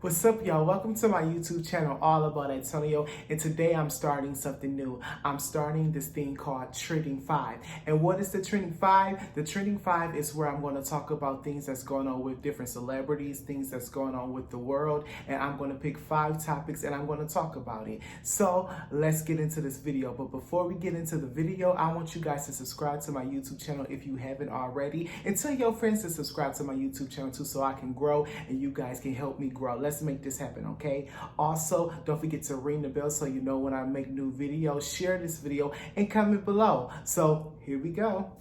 What's up, y'all? Welcome to my YouTube channel, All About Antonio, and today I'm starting something new. I'm starting this thing called Trending 5. And what is the Trending 5? The Trending 5 is where I'm going to talk about things that's going on with different celebrities, things that's going on with the world, and I'm going to pick 5 topics and I'm going to talk about it. So let's get into this video. But before we get into the video, I want you guys to subscribe to my YouTube channel if you haven't already, and tell your friends to subscribe to my YouTube channel too so I can grow and you guys can help me grow. Let's make this happen, okay? Also, don't forget to ring the bell so you know when I make new videos. Share this video and comment below. So here we go.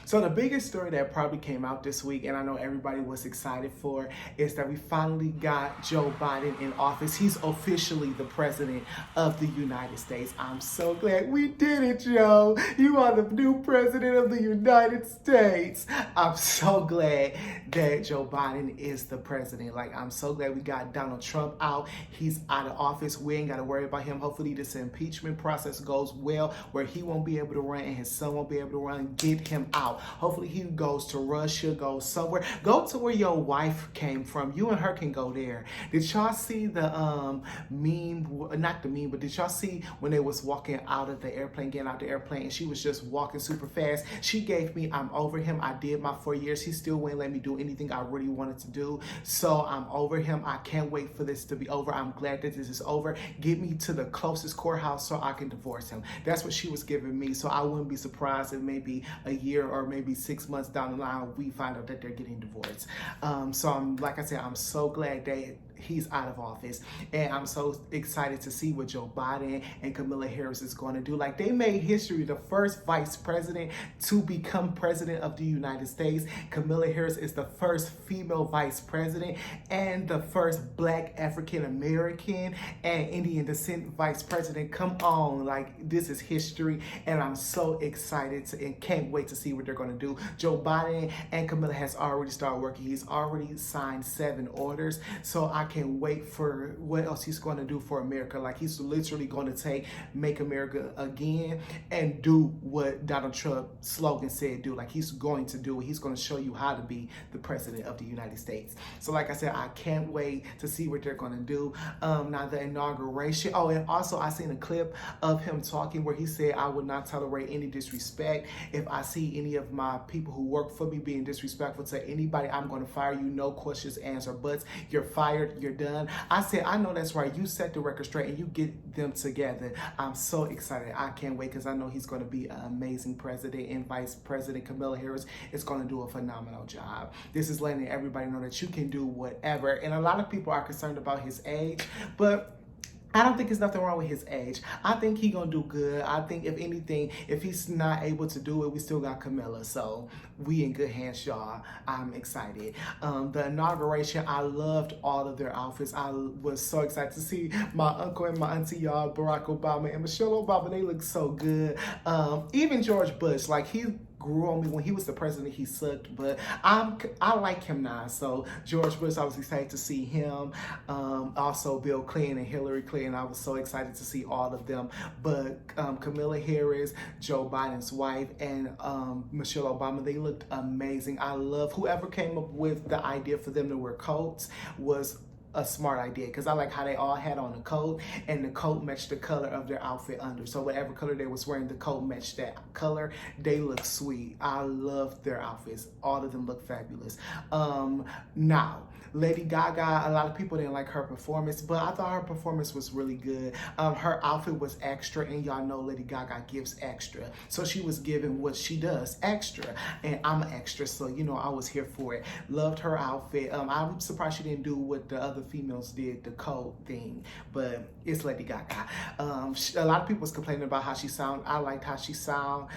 So the biggest story that probably came out this week, and I know everybody was excited for, is that we finally got Joe Biden in office. He's officially the president of the United States. I'm so glad we did it, Joe. You are the new president of the United States. I'm so glad that Joe Biden is the president. Like, I'm so glad we got Donald Trump out. He's out of office. We ain't got to worry about him. Hopefully this impeachment process goes well, where he won't be able to run and his son won't be able to run. Get him out. Hopefully he goes to Russia, goes somewhere. Go to where your wife came from. You and her can go there. Did y'all see the meme? Not the meme, but did y'all see when they was walking out of the airplane, getting out the airplane, and she was just walking super fast? She gave me, I'm over him. I did my 4 years. He still wouldn't let me do anything I really wanted to do. So I'm over him. I can't wait for this to be over. I'm glad that this is over. Get me to the closest courthouse so I can divorce him. That's what she was giving me. So I wouldn't be surprised if maybe a year or maybe 6 months down the line, we find out that they're getting divorced. So I'm, like I said, I'm so glad that he's out of office, and I'm so excited to see what Joe Biden and Kamala Harris is going to do. Like, they made history, the first vice president to become president of the United States. Kamala Harris is the first female vice president and the first Black African American and Indian descent vice president. Come on, like, this is history, and I'm so excited and can't wait to see what they're going to do. Joe Biden and Kamala has already started working. He's already signed 7 orders, so I can't wait for what else he's going to do for America. Like, he's literally going to make America again and do what Donald Trump's slogan said do. Like, he's going to do it. He's going to show you how to be the president of the United States. So like I said, I can't wait to see what they're going to do. Now the inauguration. Oh, and also I seen a clip of him talking where he said, I would not tolerate any disrespect. If I see any of my people who work for me being disrespectful to anybody, I'm going to fire you. No questions, ands, or buts. You're fired. You're done. I said, I know that's right. You set the record straight and you get them together. I'm so excited. I can't wait because I know he's going to be an amazing president, and Vice President Kamala Harris is going to do a phenomenal job. This is letting everybody know that you can do whatever. And a lot of people are concerned about his age, but I don't think there's nothing wrong with his age. I think he's gonna do good. I think if anything, if he's not able to do it, we still got Camilla. So we in good hands, y'all. I'm excited. The inauguration, I loved all of their outfits. I was so excited to see my uncle and my auntie, y'all, Barack Obama and Michelle Obama. They look so good. Even George Bush, like, he grew on me. When he was the president, he sucked, but I like him now. So George Bush, I was excited to see him. Also Bill Clinton and Hillary Clinton, I was so excited to see all of them. But Kamala Harris, Joe Biden's wife, and Michelle Obama, they looked amazing. I love whoever came up with the idea for them to wear coats. Was a smart idea, because I like how they all had on a coat, and the coat matched the color of their outfit under. So whatever color they was wearing, the coat matched that color. They look sweet. I love their outfits. All of them look fabulous. Now, Lady Gaga, a lot of people didn't like her performance, but I thought her performance was really good. Her outfit was extra, and y'all know Lady Gaga gives extra. So she was giving what she does, extra. And I'm an extra, so, you know, I was here for it. Loved her outfit. I'm surprised she didn't do what the other females did the code thing, but it's Lady Gaga. A lot of people was complaining about how she sound. I liked how she sound.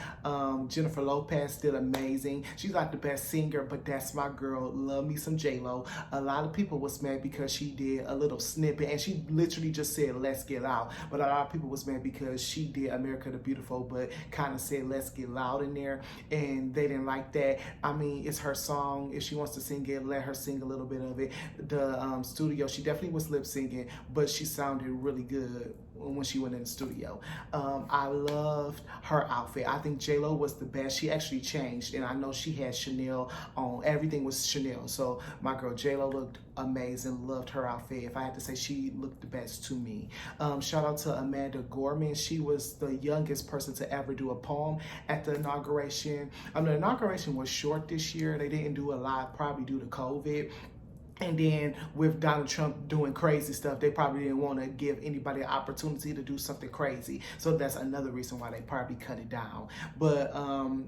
Jennifer Lopez did amazing. She's like the best singer, but that's my girl. Love me some J-Lo. A lot of people was mad because she did a little snippet, and she literally just said, "Let's get out." But a lot of people was mad because she did America the Beautiful, but kind of said, "Let's get loud" in there, and they didn't like that. I mean, it's her song. If she wants to sing it, let her sing a little bit of it. The studio, she definitely was lip syncing, but she sounded really good when she went in the studio. I loved her outfit. I think J-Lo was the best. She actually changed, and I know she had Chanel on. Everything was Chanel. So my girl J-Lo looked amazing. Loved her outfit. If I had to say, she looked the best to me. Shout out to Amanda Gorman. She was the youngest person to ever do a poem at the inauguration. The inauguration was short this year. They didn't do a lot, probably due to COVID. And then with Donald Trump doing crazy stuff, they probably didn't want to give anybody an opportunity to do something crazy. So that's another reason why they probably cut it down. But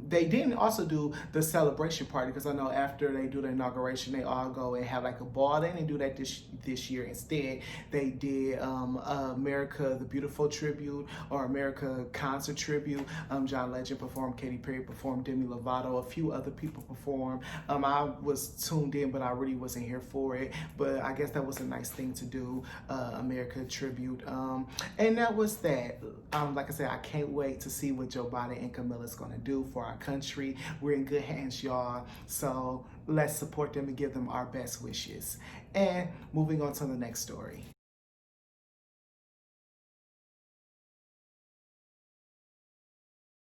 they didn't also do the celebration party, because I know after they do the inauguration, they all go and have like a ball. They didn't do that this year. Instead, they did America the Beautiful tribute, or America concert tribute. John Legend performed, Katy Perry performed, Demi Lovato, a few other people performed. I was tuned in, but I really wasn't here for it, but I guess that was a nice thing to do, America tribute. And that was that. Like I said, I can't wait to see what Joe Biden and Camilla's gonna do for our country. We're in good hands, y'all. So let's support them and give them our best wishes. And moving on to the next story.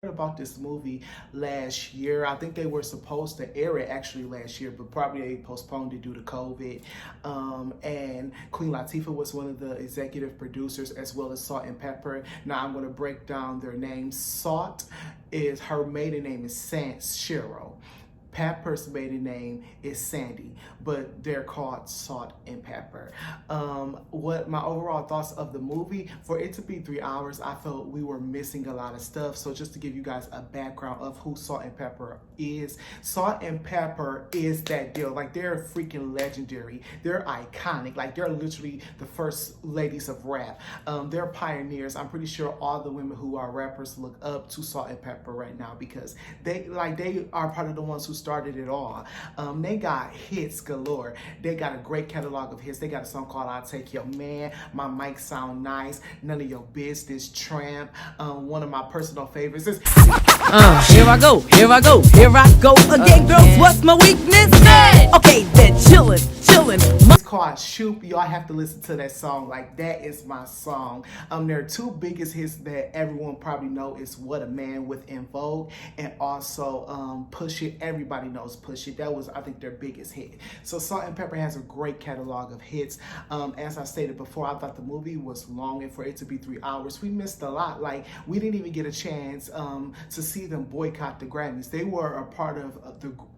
About this movie last year. I think they were supposed to air it actually last year, but probably they postponed it due to COVID. And Queen Latifah was one of the executive producers, as well as Salt-n-Peppa. Now I'm going to break down their names. Salt is, her maiden name is Cheryl. Pepper's maiden name is Sandy, but they're called Salt-n-Peppa. What my overall thoughts of the movie, for it to be 3 hours, I felt we were missing a lot of stuff. So just to give you guys a background of who Salt-n-Peppa is, Salt-n-Peppa is that deal. Like, they're freaking legendary. They're iconic. Like, they're literally the first ladies of rap. They're pioneers. I'm pretty sure all the women who are rappers look up to Salt-n-Peppa right now, because they are part of the ones who started it all. They got hits galore. They got a great catalog of hits. They got a song called "I'll Take Your Man," "My Mic Sound Nice," "None of Your Business," "Tramp." One of my personal favorites is here I go, here I go, here I go again, girls. What's my weakness? Okay, then chillin'. It's called "Shoop." Y'all have to listen to that song. Like, that is my song. Their two biggest hits that everyone probably know is "What a Man" with En Vogue, and also "Push It." Everybody knows "Push It." That was, I think, their biggest hit. So Salt-n-Peppa has a great catalog of hits. As I stated before, I thought the movie was long, and for it to be 3 hours, we missed a lot. Like, we didn't even get a chance to see them boycott the Grammys. They were a part of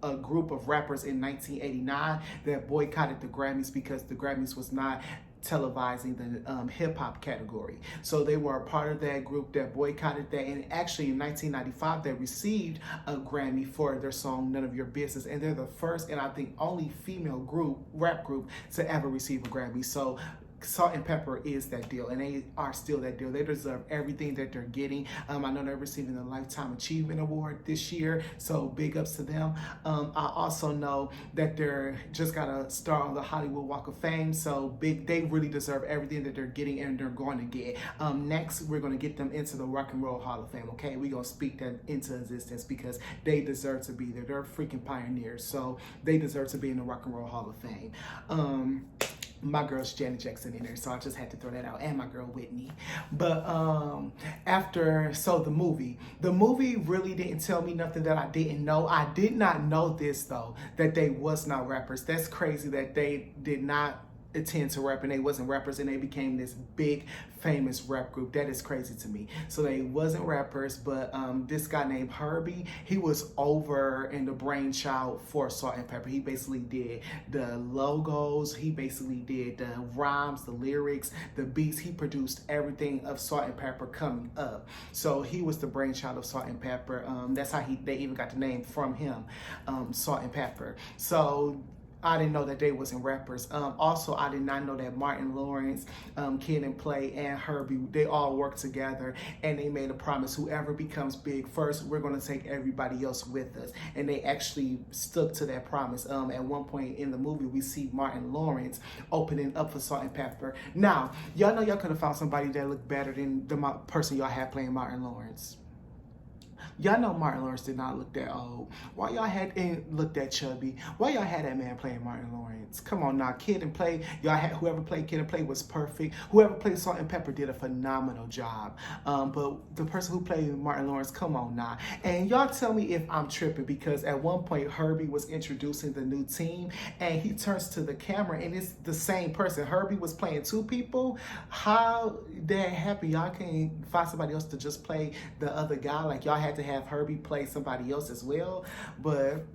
a group of rappers in 1989 that boycotted the Grammys because the Grammys was not televising the hip-hop category. So they were a part of that group that boycotted that, and actually in 1995 they received a Grammy for their song "None of Your Business," and they're the first and I think only female rap group to ever receive a Grammy. So Salt-n-Peppa is that deal, and they are still that deal. They deserve everything that they're getting. I know they're receiving the Lifetime Achievement Award this year, so big ups to them. I also know that they're just got a star on the Hollywood Walk of Fame, so they really deserve everything that they're getting and they're going to get. Next, we're going to get them into the Rock and Roll Hall of Fame, okay? We're going to speak that into existence because they deserve to be there. They're freaking pioneers, so they deserve to be in the Rock and Roll Hall of Fame. My girl's Janet Jackson in there, so I just had to throw that out, and my girl Whitney. But the movie really didn't tell me nothing that I didn't know. I did not know this though, that they was not rappers. That's crazy that they did not attend to rap and they wasn't rappers and they became this big famous rap group. That is crazy to me. So they wasn't rappers, but this guy named Herbie, he was over in the brainchild for Salt-n-Peppa. He basically did the logos, he basically did the rhymes, the lyrics, the beats. He produced everything of Salt-n-Peppa coming up. So he was the brainchild of Salt-n-Peppa. That's how they even got the name from him, Salt-n-Peppa. So I didn't know that they wasn't rappers. Also, I did not know that Martin Lawrence, Kid and Play, and Herbie, they all worked together, and they made a promise: whoever becomes big first, we're gonna take everybody else with us. And they actually stuck to that promise. At one point in the movie, we see Martin Lawrence opening up for Salt-n-Peppa. Now, y'all know y'all could have found somebody that looked better than the person y'all had playing Martin Lawrence. Y'all know Martin Lawrence did not look that old. Why y'all had look that chubby? Why y'all had that man playing Martin Lawrence? Come on now, Kid and Play. Y'all had whoever played Kid and Play was perfect. Whoever played Salt-n-Peppa did a phenomenal job. But the person who played Martin Lawrence, come on now. And y'all tell me if I'm tripping, because at one point Herbie was introducing the new team, and he turns to the camera and it's the same person. Herbie was playing two people. How that happened? Y'all can't find somebody else to just play the other guy? Like, y'all had to have Herbie play somebody else as well. But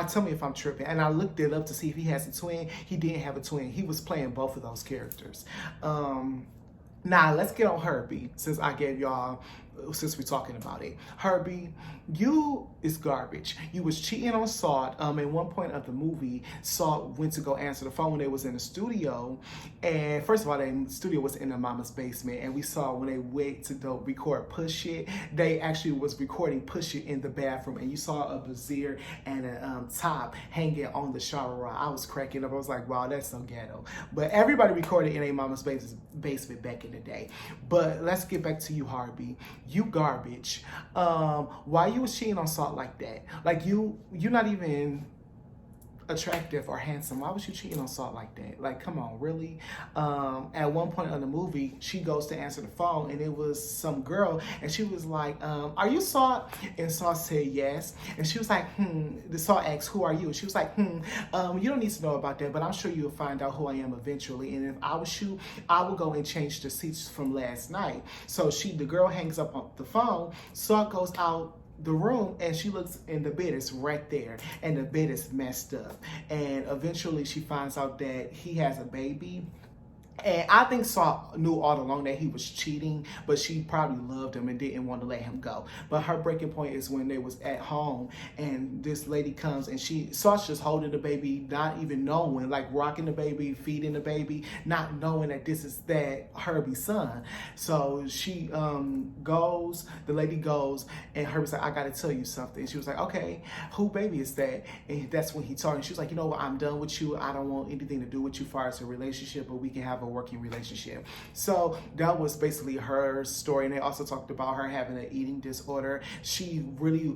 tell me if I'm tripping. And I looked it up to see if he has a twin. He didn't have a twin. He was playing both of those characters. Now let's get on Herbie, since we're talking about it. Herbie, you is garbage. You was cheating on Salt. At one point of the movie, Salt went to go answer the phone when they was in the studio. And first of all, the studio was in their mama's basement. And we saw when they went to go record Push It, they actually was recording Push It in the bathroom. And you saw a brassiere and a top hanging on the shower rod. I was cracking up. I was like, wow, that's so ghetto. But everybody recorded in their mama's basement back in the day. But let's get back to you, Herbie. You garbage. Why you was cheating on Salt like that? Like, you're not even attractive or handsome. Why was you cheating on Salt like that? Like, come on, really? At one point in the movie, she goes to answer the phone, and it was some girl, and she was like, are you Salt? And Salt said yes. And she was like, The Salt asked, who are you? And she was like, you don't need to know about that, but I'm sure you'll find out who I am eventually. And if I was you, I would go and change the seats from last night. So the girl hangs up on the phone. Salt goes out the room, and she looks, and the bed is right there, and the bed is messed up. And eventually she finds out that he has a baby. And I think Salt knew all along that he was cheating, but she probably loved him and didn't want to let him go. But her breaking point is when they was at home, and this lady comes, and Salt's just holding the baby, not even knowing, like rocking the baby, feeding the baby, not knowing that this is that Herbie's son. So she goes, the lady goes, and Herbie's like, I gotta tell you something. She was like, okay, who baby is that? And that's when he told her. She was like, you know what, I'm done with you. I don't want anything to do with you as far as a relationship, but we can have a working relationship. So that was basically her story. And they also talked about her having an eating disorder. She really,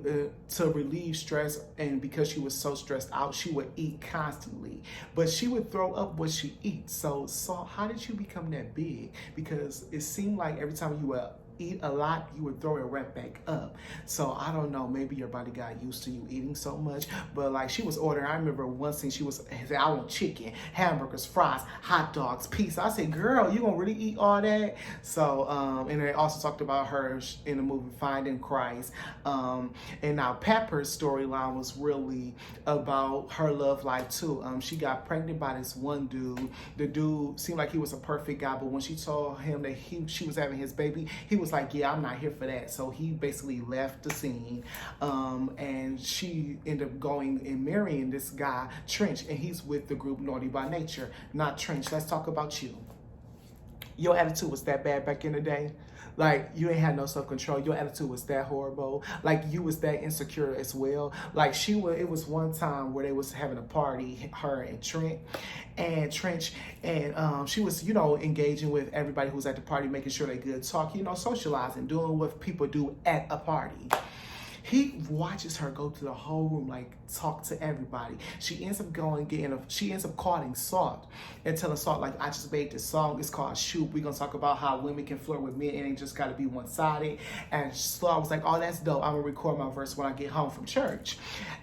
to relieve stress, and because she was so stressed out, she would eat constantly, but she would throw up what she eats. So how did you become that big? Because it seemed like every time you were eat a lot, you would throw it right back up. So I don't know, maybe your body got used to you eating so much. But like, she was ordering, I remember one scene, she said, I want chicken, hamburgers, fries, hot dogs, pizza. I said, girl, you gonna really eat all that? So and they also talked about her in the movie Finding Christ. And now Pepper's storyline was really about her love life too. She got pregnant by this one dude. The dude seemed like he was a perfect guy, but when she told him that she was having his baby, he was like, yeah, I'm not here for that. So he basically left the scene. And she ended up going and marrying this guy, Trench, and he's with the group Naughty by Nature. Not Trench, let's talk about you. Your attitude was that bad back in the day? Like, you ain't had no self-control. Your attitude was that horrible. Like, you was that insecure as well. Like, it was one time where they was having a party, her and Trench, and she was, engaging with everybody who was at the party, making sure they good talk, socializing, doing what people do at a party. He watches her go to the whole room, like, talk to everybody. She ends up calling Salt and telling Salt, like, I just made this song. It's called Shoot. We're going to talk about how women can flirt with men. It ain't just got to be one-sided. And Salt was like, oh, that's dope. I'm going to record my verse when I get home from church.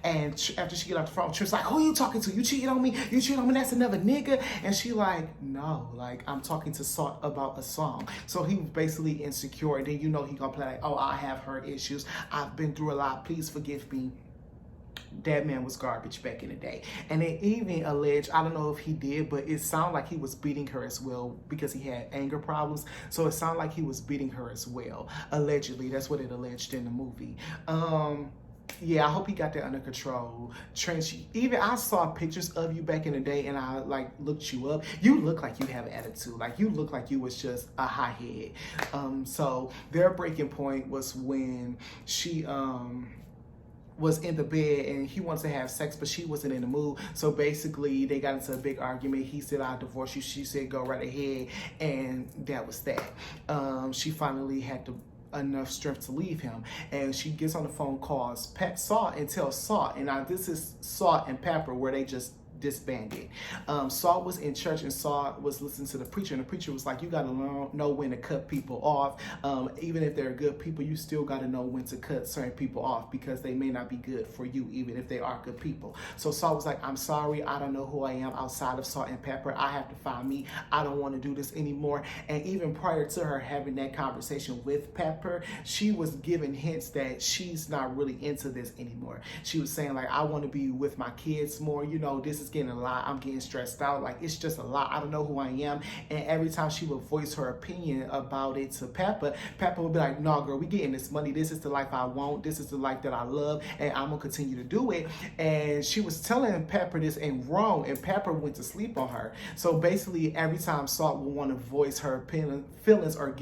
And after she get off the phone, she was like, who are you talking to? You cheating on me? You cheating on me? That's another nigga? And she like, no, like, I'm talking to Salt about a song. So he was basically insecure. And then he going to play like, oh, I have her issues. I've been through a lot. Please forgive me. That man was garbage back in the day. And they even alleged, I don't know if he did, but it sounded like he was beating her as well because he had anger problems. So it sounded like he was beating her as well. Allegedly, that's what it alleged in the movie. Yeah, I hope he got that under control. Trench, even I saw pictures of you back in the day and I like looked you up. You look like you have an attitude. Like you look like you was just a hothead. So their breaking point was when she was in the bed and he wants to have sex, but she wasn't in the mood. So basically they got into a big argument. He said, I'll divorce you. She said, go right ahead. And that was that. She finally had enough strength to leave him, and she gets on the phone, calls Salt and tells Salt, and now this is Salt-n-Peppa where they just disbanded. Salt was in church and Salt was listening to the preacher, and the preacher was like, you got to know when to cut people off. Even if they're good people, you still got to know when to cut certain people off because they may not be good for you, even if they are good people. So Salt was like, I'm sorry, I don't know who I am outside of Salt-n-Peppa. I have to find me. I don't want to do this anymore. And even prior to her having that conversation with Pepper, she was giving hints that she's not really into this anymore. She was saying like, I want to be with my kids more. You know, this is getting a lot. I'm getting stressed out. Like, it's just a lot. I don't know who I am. And every time she would voice her opinion about it to Peppa, Peppa would be like, no, girl, we getting this money. This is the life I want. This is the life that I love. And I'm going to continue to do it. And she was telling Peppa this ain't wrong. And Peppa went to sleep on her. So basically, every time Salt would want to voice her feelings or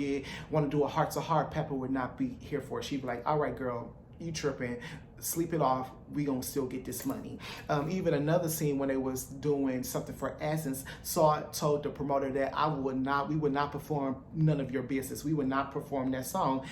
want to do a heart to heart, Peppa would not be here for it. She'd be like, all right, girl, you tripping. Sleep it off. We gonna still get this money. Even another scene when they was doing something for Essence, Salt told the promoter that we would not perform none of your business. We would not perform that song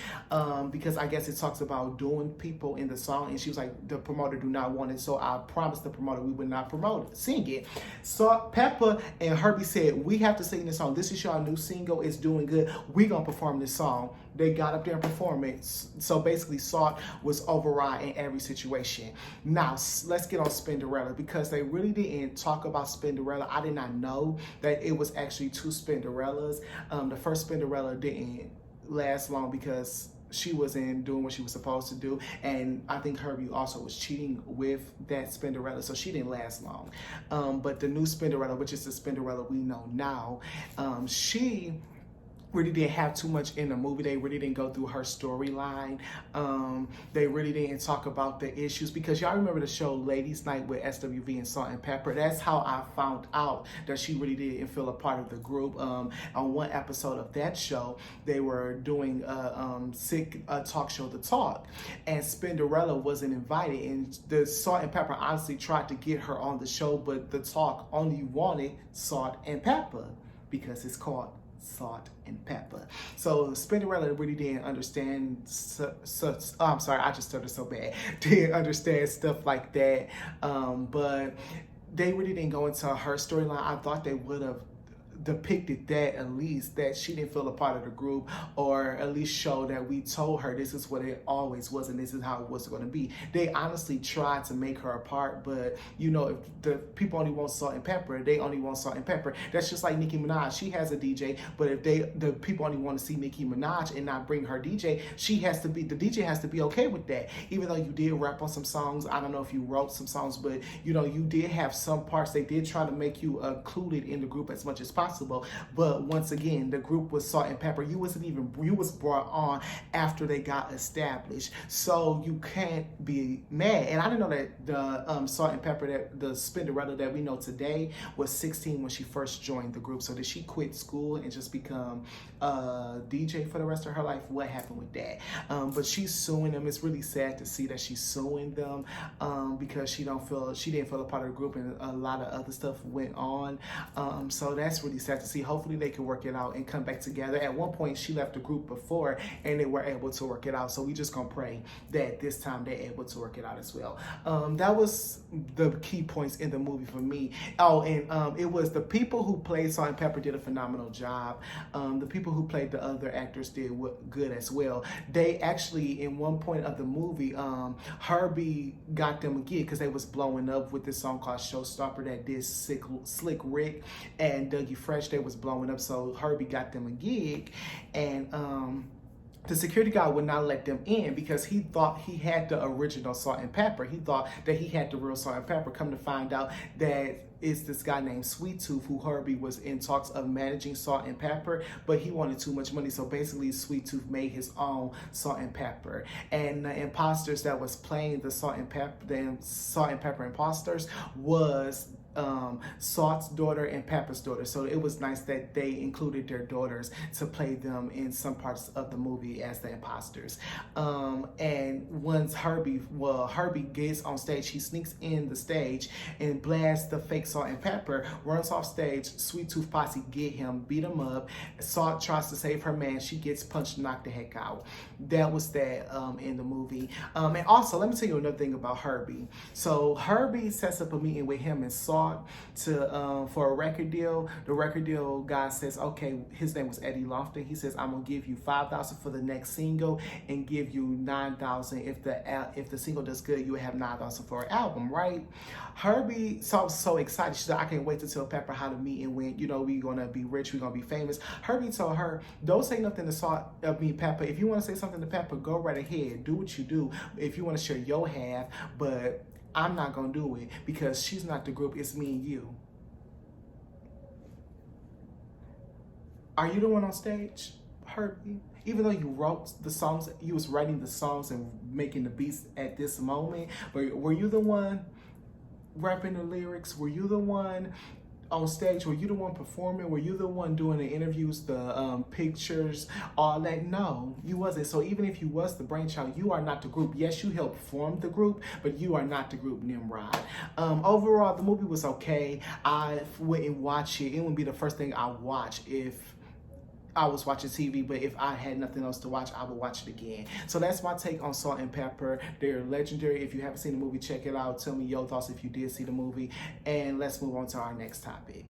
because I guess it talks about doing people in the song, and she was like, the promoter do not want it. So I promised the promoter we would not sing it. So Peppa and Herbie said, we have to sing this song. This is your new single. It's doing good. We gonna perform this song. They got up there and performed it. So basically, Salt was overriding every situation. Now, let's get on Spinderella because they really didn't talk about Spinderella. I did not know that it was actually two Spinderellas. The first Spinderella didn't last long because she wasn't doing what she was supposed to do. And I think Herbie also was cheating with that Spinderella, so she didn't last long. But the new Spinderella, which is the Spinderella we know now, she really didn't have too much in the movie. They really didn't go through her storyline. They really didn't talk about the issues because y'all remember the show Ladies Night with SWV and Salt-n-Peppa. That's how I found out that she really didn't feel a part of the group. On one episode of that show, they were doing a talk show, The Talk, and Spinderella wasn't invited, and the Salt-n-Peppa honestly tried to get her on the show, but The Talk only wanted Salt-n-Peppa because it's called Salt-n-Peppa. So Spinderella really didn't understand I'm sorry, I just stuttered so bad. Didn't understand stuff like that. But they really didn't go into her storyline. I thought they would have depicted that, at least that she didn't feel a part of the group, or at least show that we told her this is what it always was and this is how it was going to be. They honestly tried to make her a part, but you know, if the people only want Salt-n-Peppa, they only want Salt-n-Peppa. That's just like Nicki Minaj. She has a DJ, but if the people only want to see Nicki Minaj and not bring her DJ, the DJ has to be okay with that. Even though you did rap on some songs, I don't know if you wrote some songs, but you know, you did have some parts. They did try to make you included in the group as much as possible. But once again, the group was Salt-n-Peppa. You was brought on after they got established, so you can't be mad. And I didn't know that the Salt-n-Peppa, that the Spinderella that we know today, was 16 when she first joined the group. So did she quit school and just become a DJ for the rest of her life? What happened with that? But she's suing them. It's really sad to see that she's suing them because she didn't feel a part of the group, and a lot of other stuff went on. So that's really sad to see. Hopefully they can work it out and come back together. At one point she left the group before and they were able to work it out, so we just gonna pray that this time they're able to work it out as well. That was the key points in the movie for me. It was the people who played Salt-n-Peppa did a phenomenal job. The people who played the other actors did good as well. They actually, in one point of the movie, Herbie got them a gig because they was blowing up with this song called Showstopper that did Slick Rick and Dougie Fresh. They was blowing up, so Herbie got them a gig, and the security guard would not let them in because he thought he had the original salt-n-peppa. He thought that he had the real salt-n-peppa. Come to find out that it's this guy named Sweet Tooth who Herbie was in talks of managing Salt-n-Peppa, but he wanted too much money. So basically Sweet Tooth made his own Salt-n-Peppa. And the imposters that was playing the Salt-n-Peppa imposters was Salt's daughter and Peppa's daughter. So it was nice that they included their daughters to play them in some parts of the movie as the imposters. And once Herbie gets on stage, he sneaks in the stage and blasts the fake Salt-n-Peppa, runs off stage. Sweet Tooth posse get him, beat him up. Salt tries to save her man. She gets punched, knocked the heck out. That was that in the movie. And also, let me tell you another thing about Herbie. So Herbie sets up a meeting with him and Salt for a record deal. The record deal guy says, okay, his name was Eddie Lofton. He says, I'm gonna give you $5,000 for the next single and give you $9,000 if the single does good. You would have $9,000 for an album, right? Herbie so excited. She said, I can't wait to tell Pepper how to meet and when we're gonna be rich, we're gonna be famous. Herbie told her, don't say nothing to Pepper. If you want to say something to Pepper, go right ahead. Do what you do. If you want to share your half, but I'm not gonna do it because she's not the group, it's me and you. Are you the one on stage, Herbie? Even though you wrote the songs, you was writing the songs and making the beats at this moment, but were you the one rapping the lyrics? Were you the one on stage? Were you the one performing? Were you the one doing the interviews, the pictures, all that? No, you wasn't. So even if you was the brainchild, you are not the group. Yes, you helped form the group, but you are not the group, Nimrod. Overall, the movie was okay. I wouldn't watch it. It wouldn't be the first thing I watch if I was watching TV, but if I had nothing else to watch, I would watch it again. So that's my take on Salt-n-Peppa. They're legendary. If you haven't seen the movie, check it out. Tell me your thoughts if you did see the movie. And let's move on to our next topic.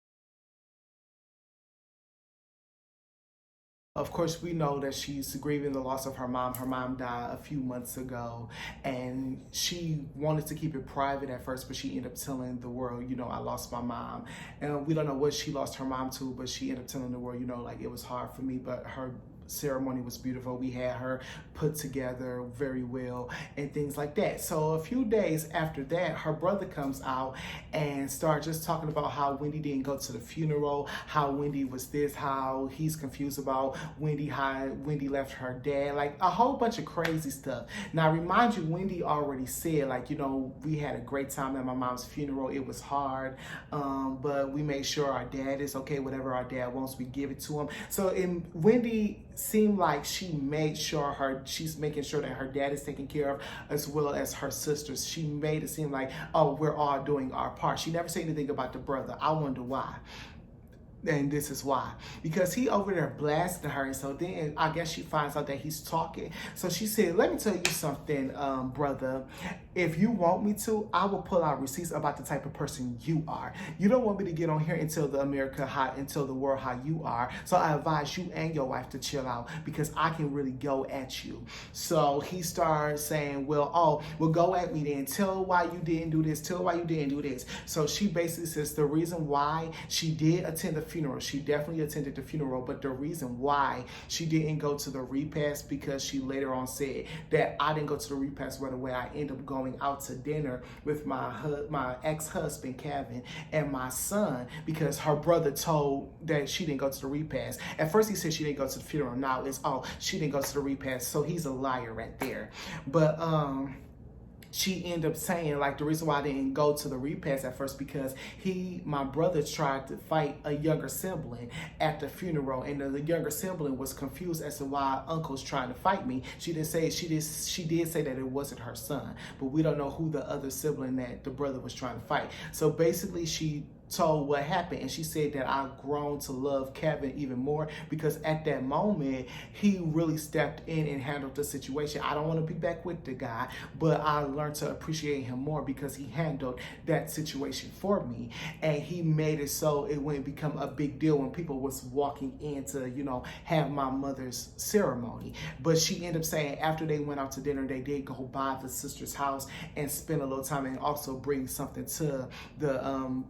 Of course, we know that she's grieving the loss of her mom. Her mom died a few months ago, and she wanted to keep it private at first, but she ended up telling the world, I lost my mom. And we don't know what she lost her mom to, but she ended up telling the world, like it was hard for me, but her ceremony was beautiful. We had her put together very well and things like that. So a few days after that, her brother comes out and starts just talking about how Wendy didn't go to the funeral, how Wendy was this, how he's confused about Wendy, how Wendy left her dad, like a whole bunch of crazy stuff. Now, remind you, Wendy already said, we had a great time at my mom's funeral. It was hard, but we made sure our dad is okay. Whatever our dad wants, we give it to him. So Wendy seemed like she's making sure that her dad is taken care of as well as her sisters. She made it seem like, oh, we're all doing our part. She never said anything about the brother. I wonder why. And this is why. Because he over there blasting her. And so then I guess she finds out that he's talking. So she said, let me tell you something, brother. If you want me to, I will pull out receipts about the type of person you are. You don't want me to get on here and tell the world how you are. So I advise you and your wife to chill out because I can really go at you. So he starts saying, well, go at me then. Tell why you didn't do this. Tell why you didn't do this. So she basically says the reason why she did attend the funeral, she definitely attended the funeral, but the reason why she didn't go to the repast, because she later on said that I didn't go to the repast right away. I ended up going out to dinner with my ex-husband Kevin and my son because her brother told that she didn't go to the repast. At first he said she didn't go to the funeral. Now it's she didn't go to the repast. So he's a liar right there. But she ended up saying, the reason why I didn't go to the repast at first because my brother tried to fight a younger sibling at the funeral, and the younger sibling was confused as to why uncle's trying to fight me. She did say that it wasn't her son, but we don't know who the other sibling that the brother was trying to fight. So basically she told what happened, and she said that I've grown to love Kevin even more because at that moment he really stepped in and handled the situation. I don't want to be back with the guy, but I learned to appreciate him more because he handled that situation for me, and he made it so it wouldn't become a big deal when people was walking in to have my mother's ceremony. But she ended up saying after they went out to dinner, they did go by the sister's house and spend a little time and also bring something to the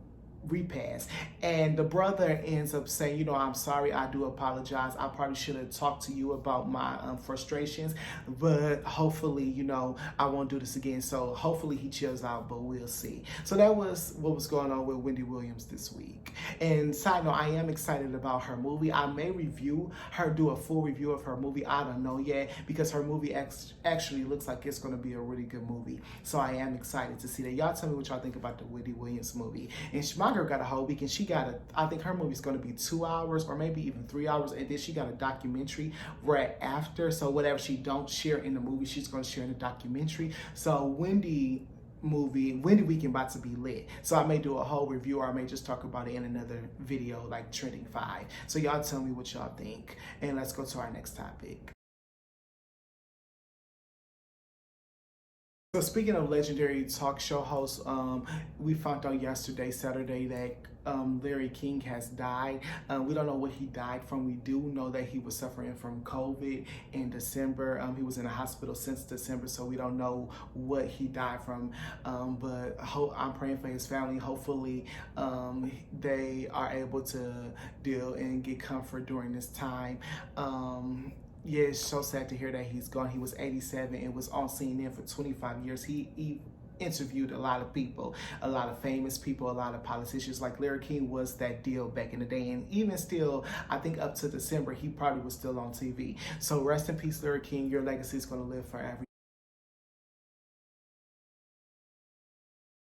repass. And the brother ends up saying, you know, I'm sorry, I do apologize. I probably should have talked to you about my frustrations, but hopefully, you know, I won't do this again. So hopefully he chills out, but we'll see. So that was what was going on with Wendy Williams this week. And side note, I am excited about her movie. I may do a full review of her movie. I don't know yet, because her movie actually looks like it's going to be a really good movie. So I am excited to see that. Y'all tell me what y'all think about the Wendy Williams movie. And my girl got a whole week, and she got I think her movie's going to be 2 hours or maybe even 3 hours, and then she got a documentary right after. So whatever she don't share in the movie, she's going to share in the documentary. So Wendy Weekend about to be lit. So I may do a whole review, or I may just talk about it in another video, like Trending 5. So y'all tell me what y'all think, and let's go to our next topic. So speaking of legendary talk show hosts, we found out yesterday, Saturday, that Larry King has died. We don't know what he died from. We do know that he was suffering from COVID in December. He was in a hospital since December, so we don't know what he died from. But I'm praying for his family. Hopefully, they are able to deal and get comfort during this time. Yeah, it's so sad to hear that he's gone. He was 87 and was on CNN for 25 years. He interviewed a lot of people, a lot of famous people, a lot of politicians. Like Larry King was that deal back in the day. And even still, I think up to December, he probably was still on TV. So rest in peace, Larry King. Your legacy is going to live forever.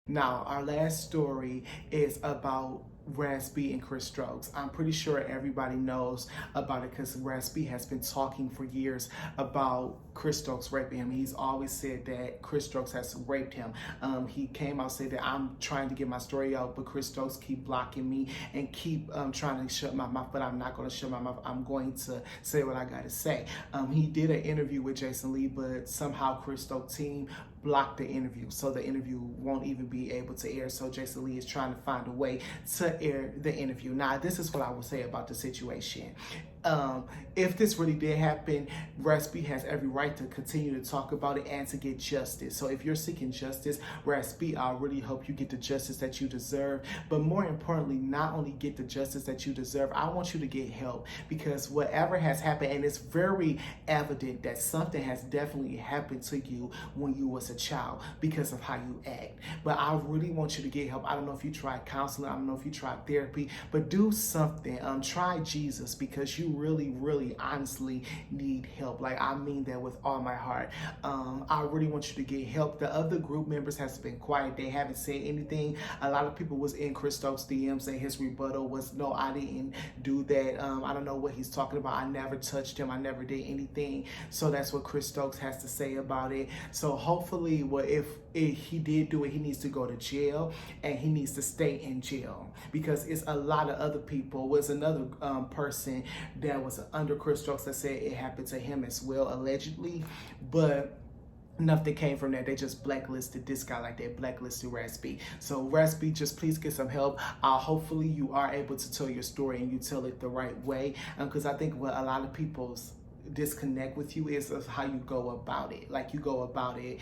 Now, our last story is about Raspy and Chris Stokes. I'm pretty sure everybody knows about it because Raspy has been talking for years about Chris Stokes raping him. He's always said that Chris Stokes has raped him. He came out and said that I'm trying to get my story out, but Chris Stokes keep blocking me and keep trying to shut my mouth, but I'm not going to shut my mouth. I'm going to say what I got to say. He did an interview with Jason Lee, but somehow Chris Stokes' team blocked the interview, so the interview won't even be able to air. So Jason Lee is trying to find a way to air the interview. Now, this is what I will say about the situation. If this really did happen, Raspy has every right to continue to talk about it and to get justice. So if you're seeking justice, Raspy, I really hope you get the justice that you deserve. But more importantly, not only get the justice that you deserve, I want you to get help, because whatever has happened, and it's very evident that something has definitely happened to you when you was a child because of how you act. But I really want you to get help. I don't know if you tried counseling, I don't know if you tried therapy, but do something. Try Jesus, because you really honestly need help. Like, I mean that with all my heart. I really want you to get help. The other group members has been quiet. They haven't said anything. A lot of people was in Chris Stokes' DMs, and his rebuttal was, no, I didn't do that. I don't know what he's talking about. I never touched him. I never did anything. So that's what Chris Stokes has to say about it. So hopefully, if he did do it, he needs to go to jail, and he needs to stay in jail, because it's a lot of other people. Was another person that was under Chris Stokes that said it happened to him as well, allegedly, but nothing came from that. They just blacklisted this guy like they blacklisted Raspy. So Raspy, just please get some help. Hopefully you are able to tell your story and you tell it the right way, because I think what a lot of people's disconnect with you is how you go about it. Like, you go about it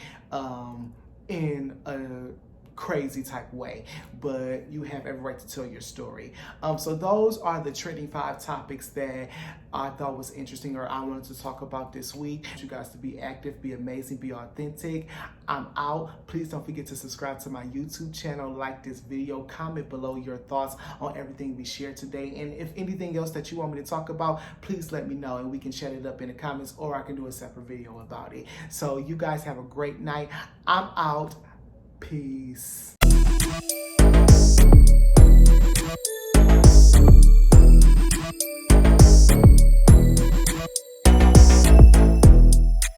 in a crazy type way, but you have every right to tell your story. So those are the trending 5 topics that I thought was interesting, or I wanted to talk about this week. I want you guys to be active, be amazing, be authentic. I'm out. Please don't forget to subscribe to my YouTube channel, like this video, comment below your thoughts on everything we shared today, and if anything else that you want me to talk about, please let me know and we can chat it up in the comments, or I can do a separate video about it. So you guys have a great night. I'm out. Peace.